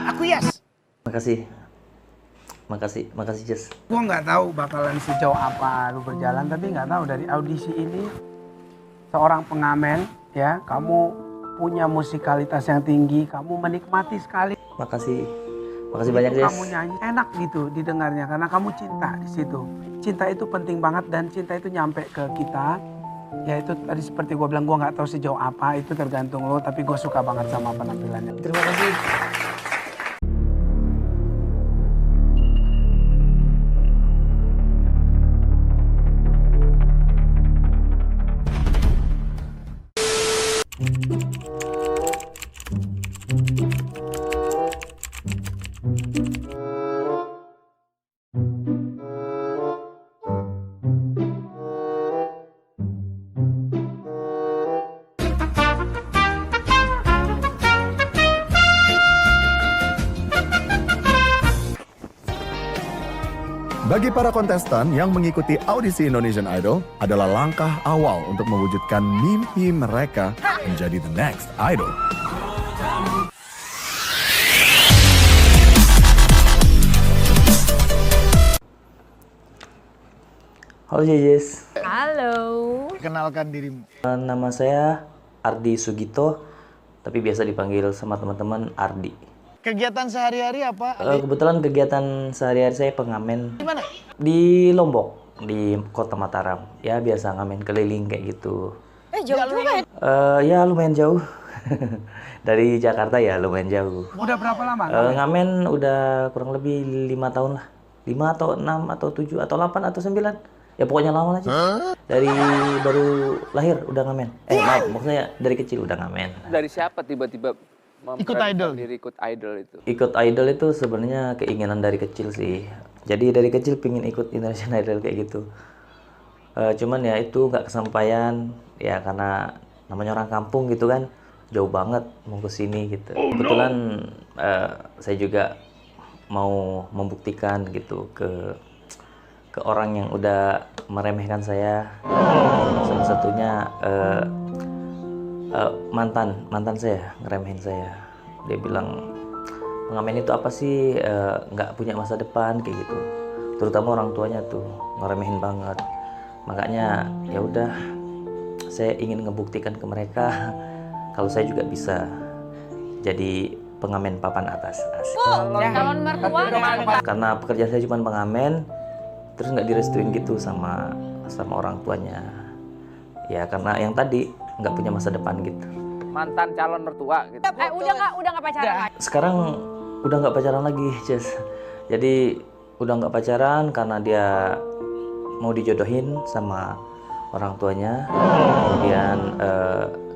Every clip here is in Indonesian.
Aku yes. Makasih. Makasih Jess. Gua nggak tahu bakalan sejauh apa lu berjalan, tapi nggak tahu dari audisi ini seorang pengamen ya, kamu punya musikalitas yang tinggi, kamu menikmati sekali. Makasih banyak Jess. Kamu nyanyi enak gitu didengarnya karena kamu cinta di situ. Cinta itu penting banget dan cinta itu nyampe ke kita. Ya itu tadi seperti gue bilang, gue nggak tahu sejauh apa, itu tergantung lo, tapi gue suka banget sama penampilannya. Terima kasih. Bagi para kontestan yang mengikuti audisi Indonesian Idol adalah langkah awal untuk mewujudkan mimpi mereka menjadi the next idol. Halo Jess. Halo. Kenalkan dirimu. Nama saya Ardi Sugito, tapi biasa dipanggil sama teman-teman Ardi. Kegiatan sehari-hari apa? Kebetulan kegiatan sehari-hari saya pengamen. Di mana? Di Lombok, di Kota Mataram. Ya biasa ngamen keliling kayak gitu. Jauh juga ya? Ya lumayan jauh. Dari Jakarta ya lumayan jauh. Udah berapa lama? Ngamen udah kurang lebih 5 tahun lah. 5 atau 6 atau 7 atau 8 atau 9. Ya pokoknya lama aja. Dari baru lahir udah ngamen. Maaf, maksudnya dari kecil udah ngamen. Dari siapa tiba-tiba Ikut idol? ikut idol itu? Ikut idol itu sebenarnya keinginan dari kecil sih. Jadi dari kecil pingin ikut Indonesian Idol kayak gitu. Cuman ya itu nggak kesampaian ya karena namanya orang kampung gitu kan, jauh banget mau ke sini gitu. Kebetulan saya juga mau membuktikan gitu ke orang yang udah meremehkan saya. Salah satunya mantan saya ngeremehin saya. Dia bilang pengamen itu apa sih, nggak punya masa depan kayak gitu. Terutama orang tuanya tuh ngeremehin banget. Makanya ya udah saya ingin ngebuktikan ke mereka kalau saya juga bisa jadi pengamen papan atas. Calon mertua. Karena pekerjaan saya cuma pengamen, terus nggak direstuin gitu sama orang tuanya. Ya karena yang tadi nggak punya masa depan gitu. Mantan calon mertua gitu. Udah nggak pacaran lagi? Sekarang udah nggak pacaran lagi, Jess. Jadi udah nggak pacaran karena dia mau dijodohin sama orang tuanya. Kemudian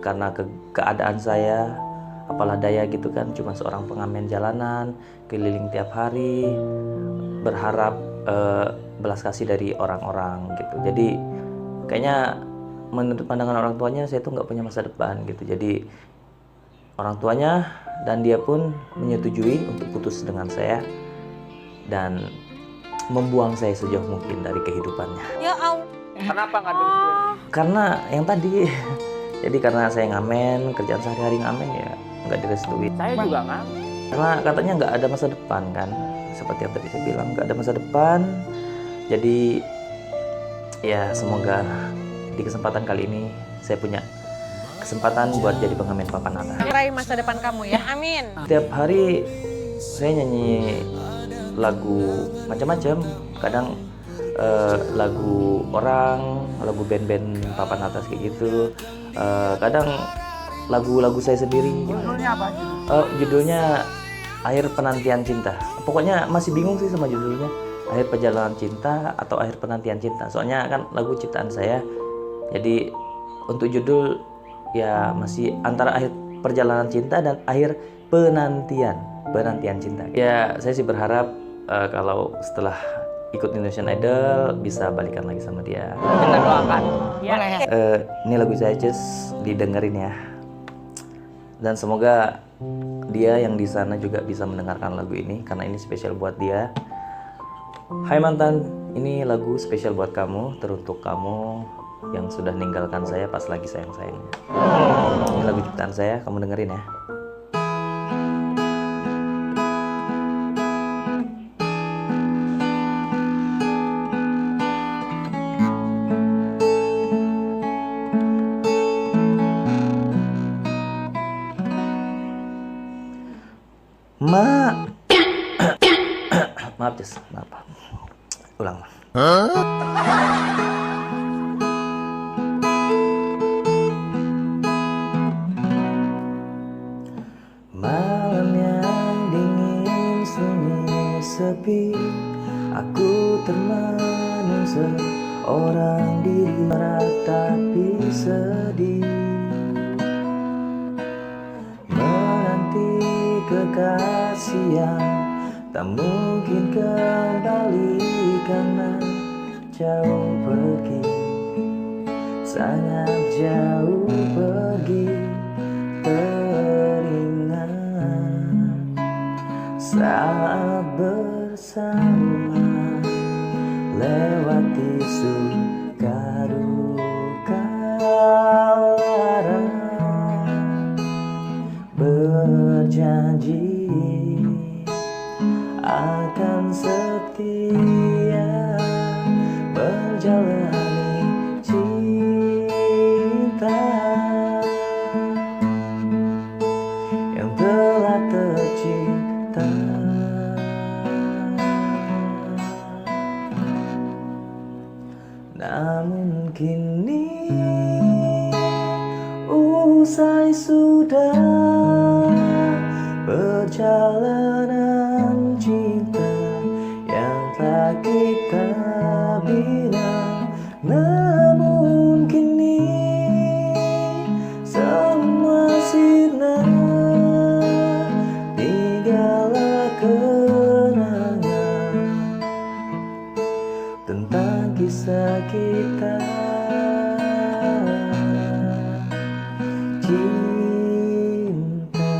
karena keadaan saya, apalah daya gitu kan, cuma seorang pengamen jalanan, keliling tiap hari, berharap belas kasih dari orang-orang gitu. Jadi kayaknya menurut pandangan orang tuanya saya tuh nggak punya masa depan gitu. Jadi orang tuanya dan dia pun menyetujui untuk putus dengan saya dan membuang saya sejauh mungkin dari kehidupannya. Ya Allah. Kenapa nggak direstuin? Karena yang tadi, jadi karena saya ngamen, kerjaan sehari-hari ngamen ya nggak direstui. Saya juga nggak. Karena katanya nggak ada masa depan kan, seperti yang tadi saya bilang nggak ada masa depan. Jadi ya semoga di kesempatan kali ini saya punya kesempatan buat jadi pengamen papan atas. Raih masa depan kamu ya, amin. Tiap hari saya nyanyi lagu macam-macam, kadang lagu orang, lagu band-band papan atas kayak gitu, kadang lagu-lagu saya sendiri. Judulnya apa? Judulnya Akhir Penantian Cinta. Pokoknya masih bingung sih sama judulnya, Akhir Perjalanan Cinta atau Akhir Penantian Cinta. Soalnya kan lagu ciptaan saya. Jadi untuk judul ya masih antara Akhir Perjalanan Cinta dan Akhir Penantian Cinta. Ya saya sih berharap kalau setelah ikut Indonesian Idol bisa balikan lagi sama dia. Kita doakan. Ya. Ini lagu saya just didengerin ya. Dan semoga dia yang di sana juga bisa mendengarkan lagu ini karena ini spesial buat dia. Hai mantan, ini lagu spesial buat kamu, teruntuk kamu yang sudah ninggalkan saya pas lagi sayang-sayangnya. Ini lagu ciptaan saya, kamu dengerin ya. Ma. Maaf, Jess. Maaf. Ulang. Malam yang dingin sunyi sepi, aku termenung seorang diri meratapi sedih, menanti kekasih yang tak mungkin kembali karena jauh pergi, sangat jauh pergi. Teringat saat bersama lewati suka duka lara, berjanji akan setia menjalani cinta yang telah tercipta. Namun kini usai sudah perjalanan cinta yang telah kita bina. Namun kini semua sirna, tinggallah kenangan tentang kisah kita cinta.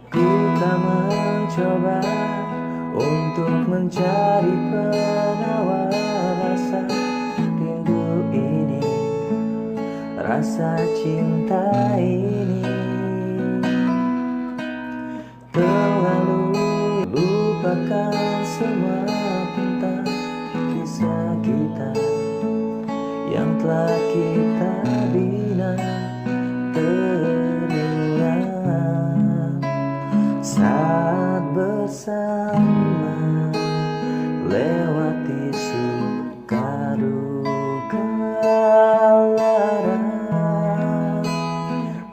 Ku tak mencoba untuk mencari penawar rasa rindu ini, rasa cinta ini. Terlalu lupakan semua tentang kisah kita yang telah kita bina. Teringat saat bersama lewati suka duka lara,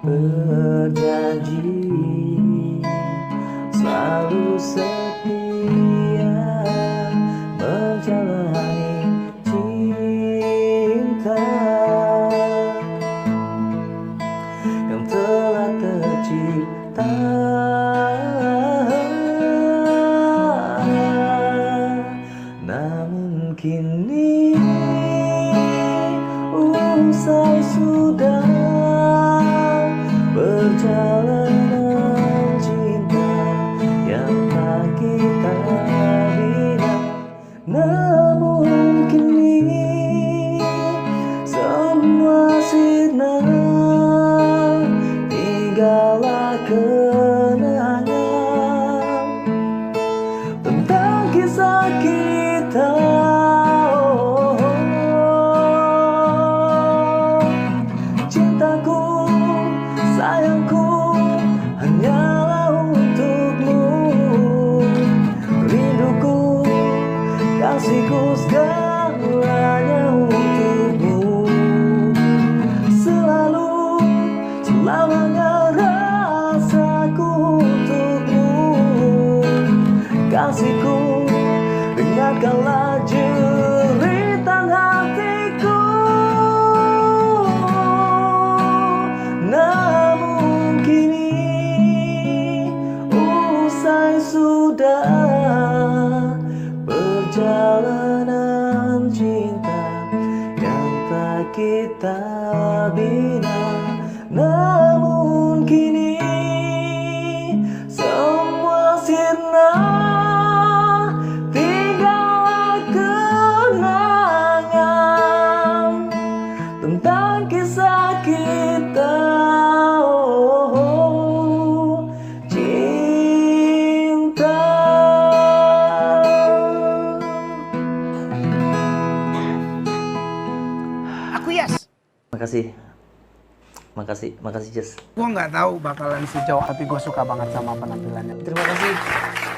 berjanji selalu setia menjalani cinta yang telah tercipta. Namun kini usai sudah perjalanan cinta yang tak kita bina. Namun kini semua sirna, tinggallah kenangan tentang kisah kita. Cintaku, sayangku, hanyalah untukmu. Rinduku, kasihku, segalanya untukmu. Selalu, selamanya rasaku untukmu. Kasihku, dengarkanlah jeritan hatiku. Namun kini usai sudah perjalanan cinta yang tak kita bina. Namun kini semua sirna, tinggallah kenangan tentang kisah kita. Cinta. Aku yes. Terima Makasih. Makasih Jess. Gue nggak tahu bakalan sejauh, tapi gue suka banget sama penampilannya. Terima kasih.